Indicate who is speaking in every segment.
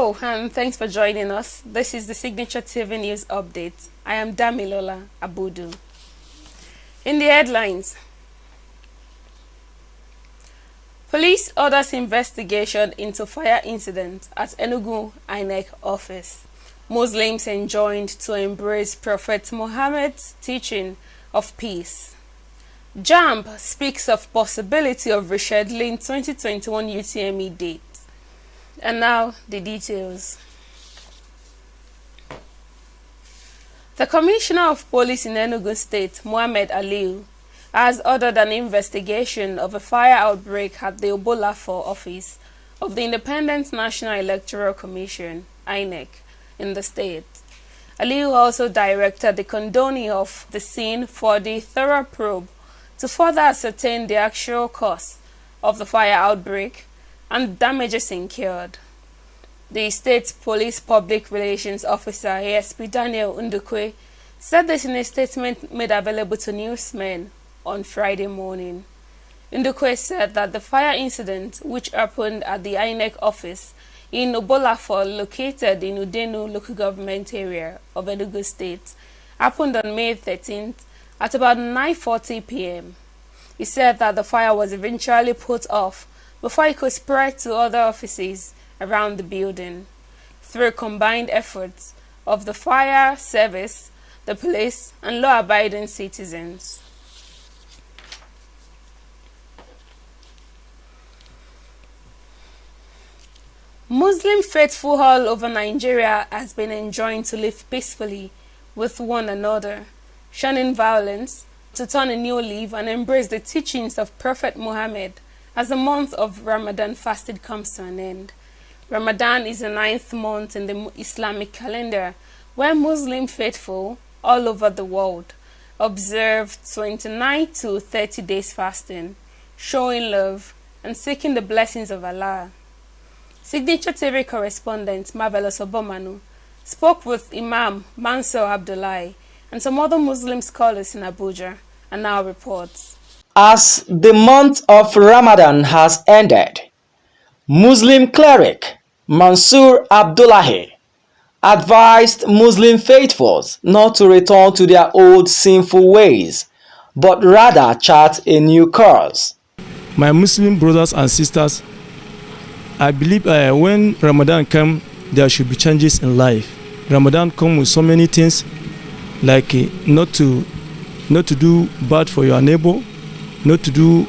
Speaker 1: Hello, and thanks for joining us. This is the Signature TV News Update. I am Damilola Abudu. In the headlines, police orders investigation into fire incident at Enugu INEC office. Muslims enjoined to embrace Prophet Muhammad's teaching of peace. JAMB speaks of possibility of rescheduling 2021 UTME date. And now the details. The Commissioner of Police in Enugu State, Mohammed Aliu, has ordered an investigation of a fire outbreak at the Obolafo office of the Independent National Electoral Commission, INEC, in the state. Aliu also directed the condoning of the scene for the thorough probe to further ascertain the actual cause of the fire outbreak and damages incurred. The State Police Public Relations Officer, ASP Daniel Ndukwe, said this in a statement made available to newsmen on Friday morning. Ndukwe said that the fire incident, which happened at the INEC office in Obolafo, located in Udenu local government area of Enugu State, happened on May 13th at about 9:40 p.m. He said that the fire was eventually put off before it could spread to other offices around the building through combined efforts of the fire service, the police, and law-abiding citizens. Muslim faithful all over Nigeria has been enjoined to live peacefully with one another, shunning violence, to turn a new leaf and embrace the teachings of Prophet Muhammad as the month of Ramadan fasting comes to an end. Ramadan is the 9th month in the Islamic calendar, where Muslim faithful all over the world observe 29 to 30 days fasting, showing love and seeking the blessings of Allah. Signature TV correspondent Marvelous Obomanu spoke with Imam Mansur Abdullahi and some other Muslim scholars in Abuja and now reports.
Speaker 2: As the month of Ramadan has ended, Muslim cleric Mansur Abdullahi advised Muslim faithfuls not to return to their old sinful ways, but rather chart a new course.
Speaker 3: My Muslim brothers and sisters, I believe when Ramadan comes, there should be changes in life. Ramadan comes with so many things, like not to do bad for your neighbor, not to do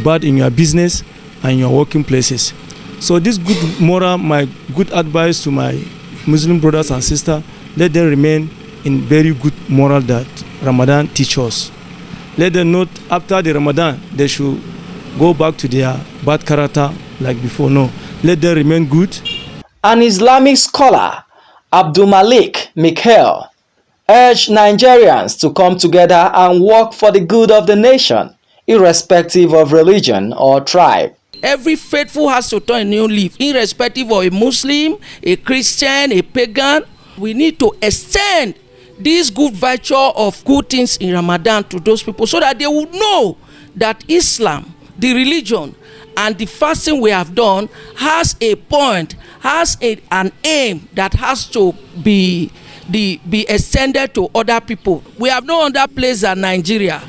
Speaker 3: bad in your business and your working places. So this good moral, my good advice to my Muslim brothers and sisters, let them remain in very good moral that Ramadan teaches us. Let them not, after the Ramadan, they should go back to their bad character like before. No, let them remain good.
Speaker 2: An Islamic scholar, Abdul Malik Mikhail, urged Nigerians to come together and work for the good of the nation, irrespective of religion or tribe.
Speaker 4: Every faithful has to turn a new leaf, irrespective of a Muslim, a Christian, a pagan. We need to extend this good virtue of good things in Ramadan to those people so that they would know that Islam, the religion, and the fasting we have done has a point, has an aim that has to be extended to other people. We have no other place than Nigeria.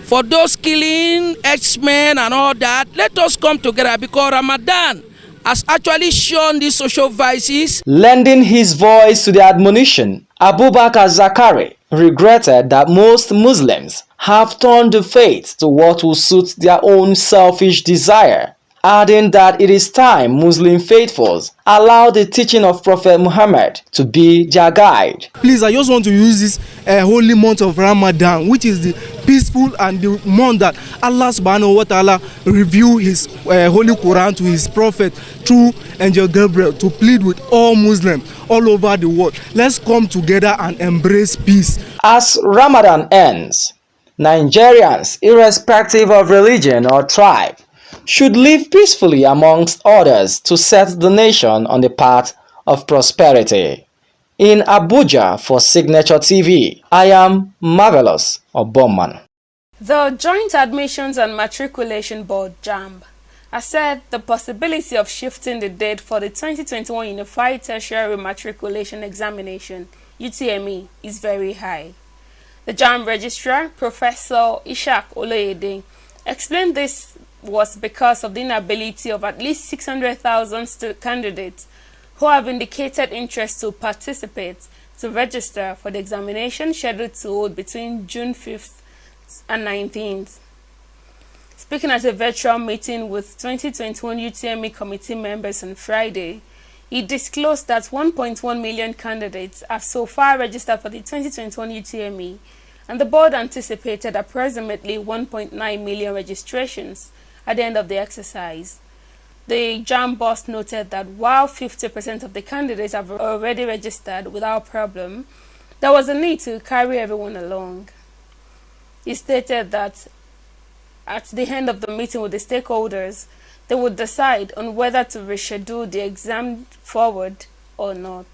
Speaker 4: For those killing X-Men and all that, let us come together because Ramadan has actually shown these social vices.
Speaker 2: Lending his voice to the admonition, Abubakar Zakari regretted that most Muslims have turned the faith to what will suit their own selfish desire, adding that it is time Muslim faithfuls allow the teaching of Prophet Muhammad to be their guide.
Speaker 5: Please, I just want to use this holy month of Ramadan, which is the peaceful and the month that Allah subhanahu wa ta'ala revealed his holy Quran to his prophet through Angel Gabriel to plead with all Muslims all over the world. Let's come together and embrace peace.
Speaker 2: As Ramadan ends, Nigerians, irrespective of religion or tribe, should live peacefully amongst others to set the nation on the path of prosperity. In Abuja for Signature TV, I am Marvelous Obomanu.
Speaker 1: The Joint Admissions and Matriculation Board, JAMB, has said the possibility of shifting the date for the 2021 Unified Tertiary Matriculation Examination (UTME) is very high. The JAMB registrar, Professor Ishak Oloyede, explained this was because of the inability of at least 600,000 candidates who have indicated interest to participate to register for the examination scheduled to hold between June 5th and 19th. Speaking at a virtual meeting with 2021 UTME committee members on Friday, he disclosed that 1.1 million candidates have so far registered for the 2021 UTME, and the board anticipated approximately 1.9 million registrations at the end of the exercise. The JAMB boss noted that while 50% of the candidates have already registered without problem, there was a need to carry everyone along. He stated that at the end of the meeting with the stakeholders, they would decide on whether to reschedule the exam forward or not.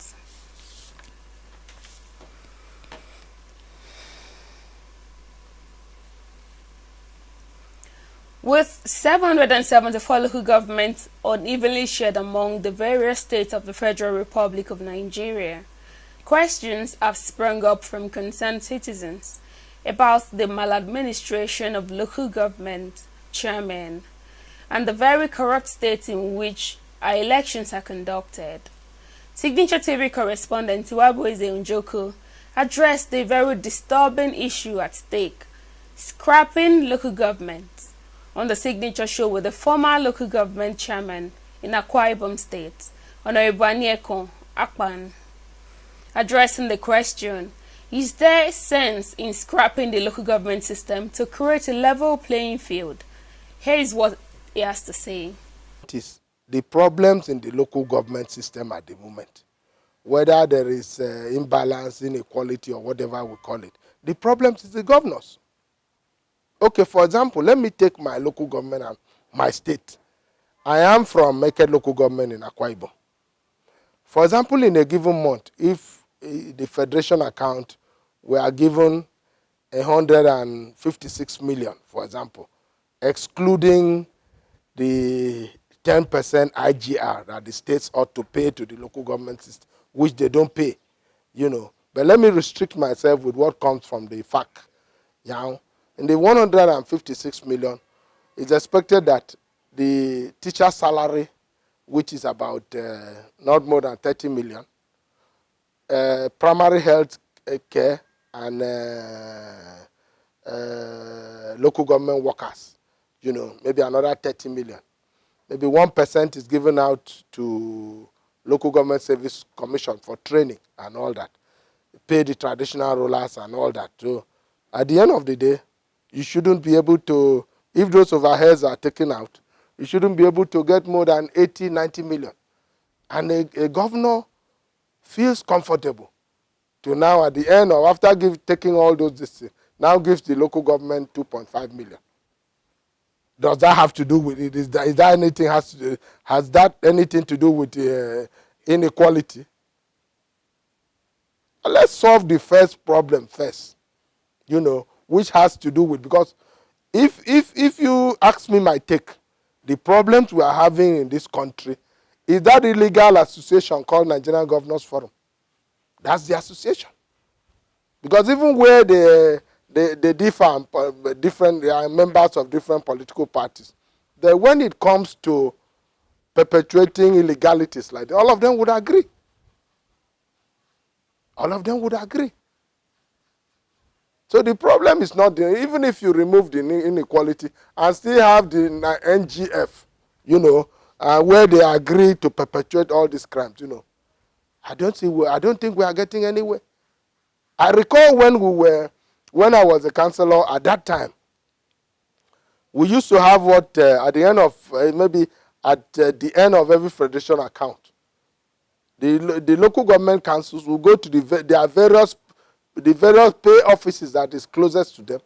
Speaker 1: With 774 local governments unevenly shared among the various states of the Federal Republic of Nigeria, questions have sprung up from concerned citizens about the maladministration of local government chairmen and the very corrupt state in which our elections are conducted. SignatureTV correspondent Iwabueze Njoku addressed the very disturbing issue at stake, scrapping local government, on the Signature Show with the former local government chairman in Akwa Ibom State, Honorable Aniekon Akpan. Addressing the question, is there sense in scrapping the local government system to create a level playing field? Here is what he has to say.
Speaker 6: It is the problems in the local government system at the moment, whether there is imbalance, inequality, or whatever we call it. The problems is the governors. Okay, for example, let me take my local government and my state. I am from Meked local government in Akwa Ibom. For example, in a given month, if the federation account were given 156 million, for example, excluding the 10% IGR that the states ought to pay to the local government system, which they don't pay, you know. But let me restrict myself with what comes from the FAC. In the 156 million, it's expected that the teacher salary, which is about not more than 30 million, primary health care and local government workers, you know, maybe another 30 million. Maybe 1% is given out to local government service commission for training and all that. Pay the traditional rulers and all that. So at the end of the day, you shouldn't be able to, if those overheads are taken out, you shouldn't be able to get more than 80, 90 million. And a governor feels comfortable to now at the end or after taking all those decisions, now gives the local government 2.5 million. Does that have to do with it? Is that anything has that anything to do with inequality? Let's solve the first problem first, you know, which has to do with, because if you ask me my take, the problems we are having in this country is that illegal association called Nigerian Governors Forum. That's the association. Because even where they differ, they are members of different political parties, then when it comes to perpetuating illegalities like that, all of them would agree. All of them would agree. So the problem is not there. Even if you remove the inequality and still have the NGF, you know, where they agree to perpetuate all these crimes, you know, I don't think we are getting anywhere. I recall when I was a councillor at that time, we used to have what at the end of maybe at the end of every federation account, the local government councils will go to the various pay offices that is closest to them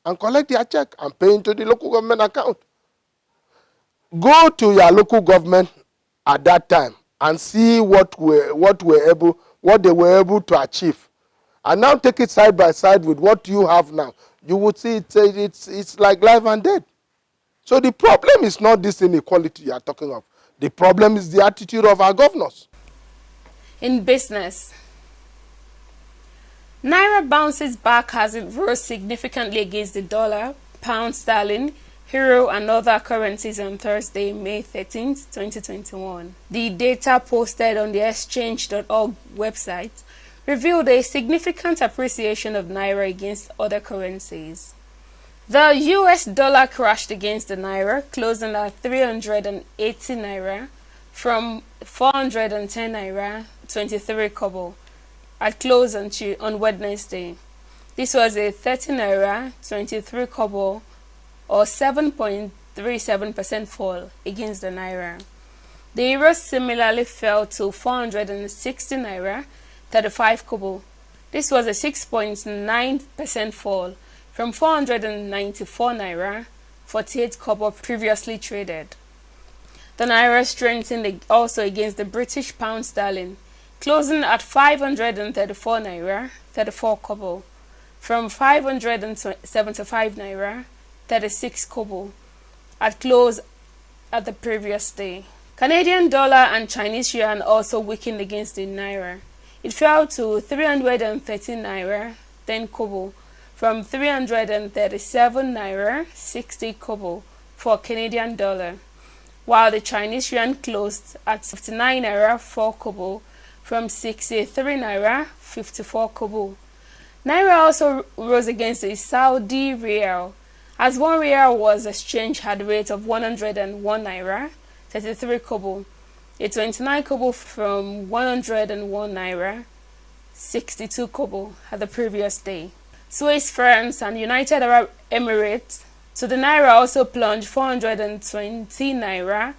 Speaker 6: and collect their check and pay into the local government account. Go to your local government at that time and see what they were able to achieve, and now take it side by side with what you have now. You would see it's like life and death. So the problem is not this inequality you are talking of. The problem is the attitude of our governors.
Speaker 1: In business, naira bounces back as it rose significantly against the dollar, pound sterling, euro and other currencies on Thursday, May 13, 2021. The data posted on the exchange.org website revealed a significant appreciation of naira against other currencies. The US dollar crashed against the naira, closing at 380 naira from 410 naira 23 kobo at close on Wednesday. This was a 30 naira 23 kobo or 7.37% fall against the naira. The euro similarly fell to 460 naira 35 kobo. This was a 6.9% fall from 494 naira 48 kobo previously traded. The naira strengthened also against the British pound sterling, closing at 534 naira 34 kobo from 575 naira 36 kobo at close at the previous day. Canadian dollar and Chinese yuan also weakened against the naira. It fell to 313 naira 10 kobo from 337 naira 60 kobo for Canadian dollar, while the Chinese yuan closed at 59 naira 4 kobo from 63 naira 54 kobo. Naira also rose against the Saudi rial, as 1 rial was exchanged at the rate of 101 naira 33 kobo, a 29 kobo from 101 naira 62 kobo at the previous day. Swiss francs and United Arab Emirates to the naira also plunged 420 naira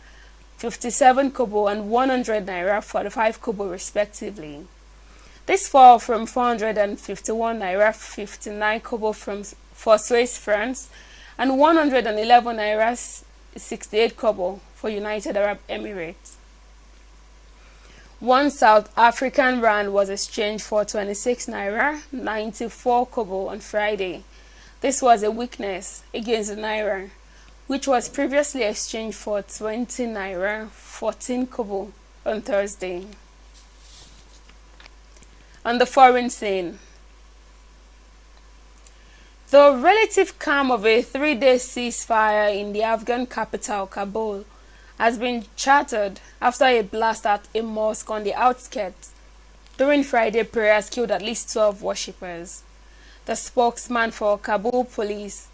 Speaker 1: 57 kobo and 100 naira 45 kobo respectively. This fall from 451 naira 59 kobo for Swiss francs and 111 naira 68 kobo for United Arab Emirates. 1 South African rand was exchanged for 26 naira 94 kobo on Friday. This was a weakness against the naira, which was previously exchanged for 20 naira 14 kobo on Thursday. On the foreign scene, the relative calm of a 3-day ceasefire in the Afghan capital, Kabul, has been shattered after a blast at a mosque on the outskirts during Friday prayers killed at least 12 worshippers. The spokesman for Kabul police,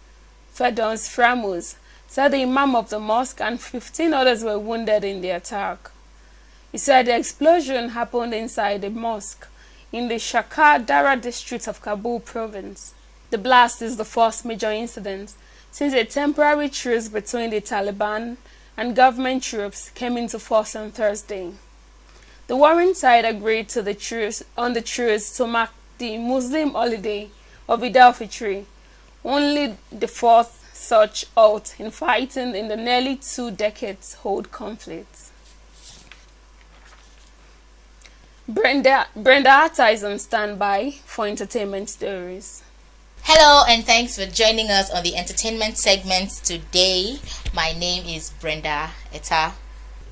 Speaker 1: Ferdowsi Framuz, said the imam of the mosque and 15 others were wounded in the attack. He said the explosion happened inside the mosque in the Shakar Dara district of Kabul province. The blast is the first major incident since a temporary truce between the Taliban and government troops came into force on Thursday. The warring side agreed to the truce to mark the Muslim holiday of Eid al-Fitr, only the fourth such halt in fighting in the nearly 2 decades-old conflict. Brenda Atta is on standby for entertainment stories.
Speaker 7: Hello and thanks for joining us on the entertainment segments today. My name is Brenda Etta.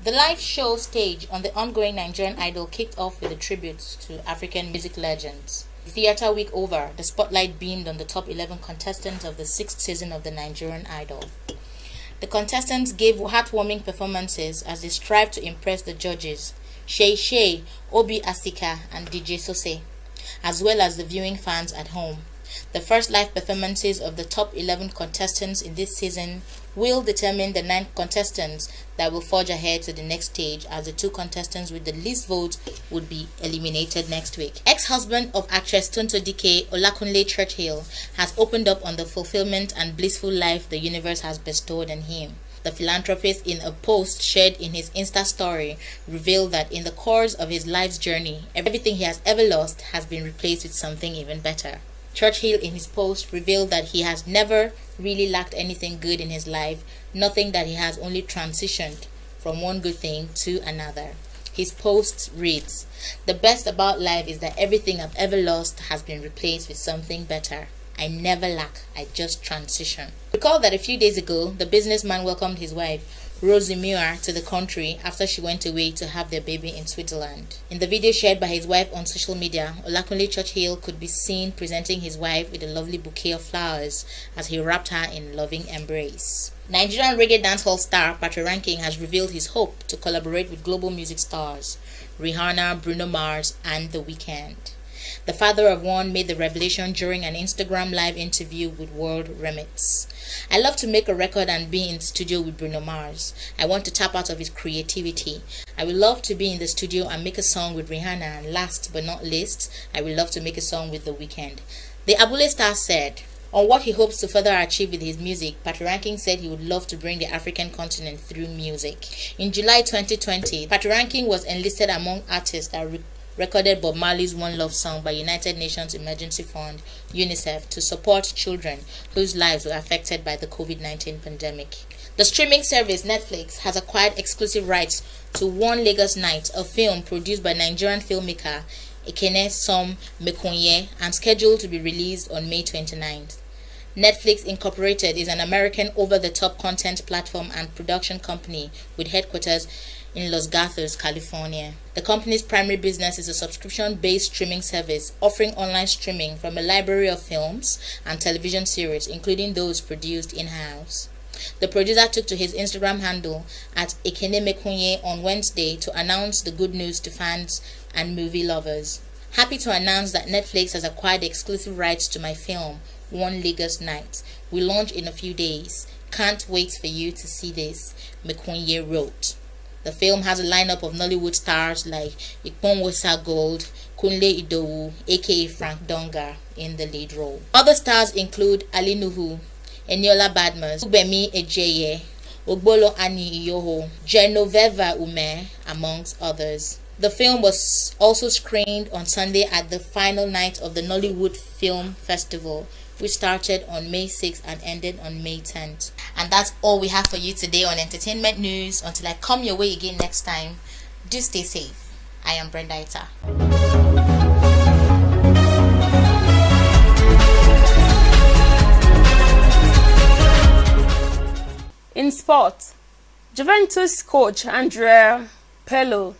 Speaker 7: The live show stage on the ongoing Nigerian Idol kicked off with a tribute to African music legends. Theatre week over, the spotlight beamed on the top 11 contestants of the 6th season of the Nigerian Idol. The contestants gave heartwarming performances as they strived to impress the judges, Shay Shay, Obi Asika and DJ Sose, as well as the viewing fans at home. The first live performances of the top 11 contestants in this season will determine the 9 contestants that will forge ahead to the next stage, as the 2 contestants with the least votes would be eliminated next week. Ex-husband of actress Tonto Dike, Olakunle Churchill, has opened up on the fulfillment and blissful life the universe has bestowed on him. The philanthropist, in a post shared in his Insta story, revealed that in the course of his life's journey, everything he has ever lost has been replaced with something even better. Churchill, in his post, revealed that he has never really lacked anything good in his life, nothing that he has only transitioned from one good thing to another. His post reads, "The best about life is that everything I've ever lost has been replaced with something better." I never lack, I just transition. Recall that a few days ago, the businessman welcomed his wife, Rosie Muir, to the country after she went away to have their baby in Switzerland. In the video shared by his wife on social media, Olakunle Churchill could be seen presenting his wife with a lovely bouquet of flowers as he wrapped her in loving embrace. Nigerian reggae dancehall star Patoranking has revealed his hope to collaborate with global music stars Rihanna, Bruno Mars, and The Weeknd. The father of one made the revelation during an Instagram live interview with World Remix. I love to make a record and be in the studio with Bruno Mars. I want to tap out of his creativity. I would love to be in the studio and make a song with Rihanna, and last but not least, I would love to make a song with The Weeknd. The Abule star said, on what he hopes to further achieve with his music, Patoranking said he would love to bring the African continent through music. In July 2020, Patoranking was enlisted among artists that recorded Bob Marley's One Love song by United Nations Emergency Fund, UNICEF, to support children whose lives were affected by the COVID-19 pandemic. The streaming service Netflix has acquired exclusive rights to One Lagos Night, a film produced by Nigerian filmmaker Ekene Som Mekunye and scheduled to be released on May 29th. Netflix Incorporated is an American over-the-top content platform and production company with headquarters in Los Gatos, California. The company's primary business is a subscription-based streaming service offering online streaming from a library of films and television series, including those produced in-house. The producer took to his Instagram handle at Ekene Mekunye on Wednesday to announce the good news to fans and movie lovers. Happy to announce that Netflix has acquired exclusive rights to my film, One Lagos Night. We launch in a few days. Can't wait for you to see this, Mekunye wrote. The film has a lineup of Nollywood stars like Ikponwosa Gold, Kunle Idowu, aka Frank Donga, in the lead role. Other stars include Ali Nuhu, Eniola Badmus, Ubemi Ejeye, Ogbolo Ani Iyoho, Genoveva Ume, amongst others. The film was also screened on Sunday at the final night of the Nollywood Film Festival, which started on May 6th and ended on May 10th. And that's all we have for you today on Entertainment News. Until I come your way again next time, do stay safe. I am Brenda Ita.
Speaker 1: In sport, Juventus coach Andrea Pirlo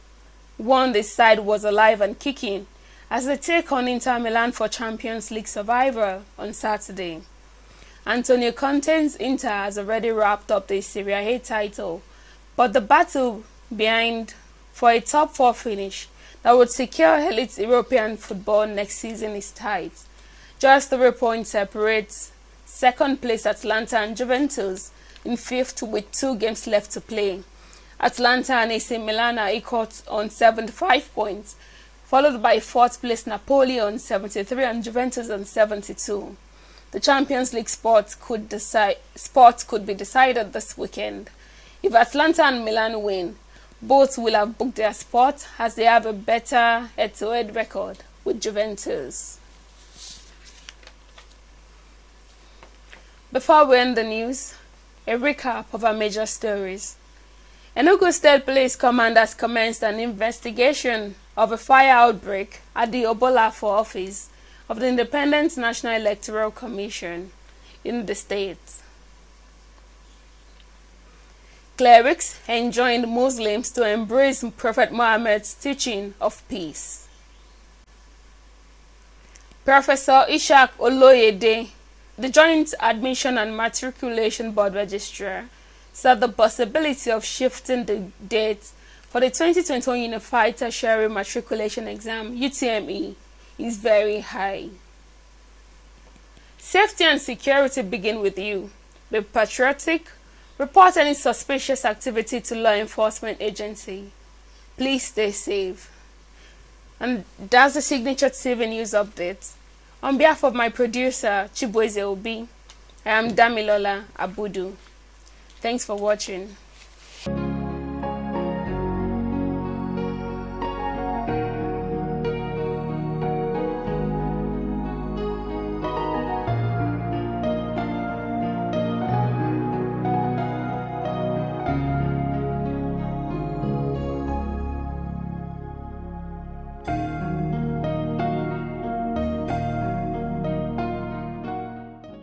Speaker 1: warned his side was alive and kicking as they take on Inter Milan for Champions League survival on Saturday. Antonio Conte's Inter has already wrapped up the Serie A title, but the battle behind for a top 4 finish that would secure elite European football next season is tight. Just 3 points separates second place Atalanta and Juventus in 5th with 2 games left to play. Atalanta and AC Milan are equal on 75 points, followed by 4th place Napoli on 73 and Juventus on 72. The Champions League spot could be decided this weekend. If Atalanta and Milan win, both will have booked their spot as they have a better head-to-head record with Juventus. Before we end the news, a recap of our major stories. Enugu State Police Command has commenced an investigation of a fire outbreak at the Obolafo office of the Independent National Electoral Commission in the state. Clerics enjoined Muslims to embrace Prophet Muhammad's teaching of peace. Professor Ishaq Oloyede, the Joint Admission and Matriculation Board Registrar, said the possibility of shifting the date for the 2021 Unified Tertiary Matriculation Exam (UTME) is very high. Safety and security begin with you. Be patriotic. Report any suspicious activity to law enforcement agency. Please stay safe. And that's the Signature TV news update. On behalf of my producer Chibueze Obi, I am Damilola Abudu. Thanks for watching.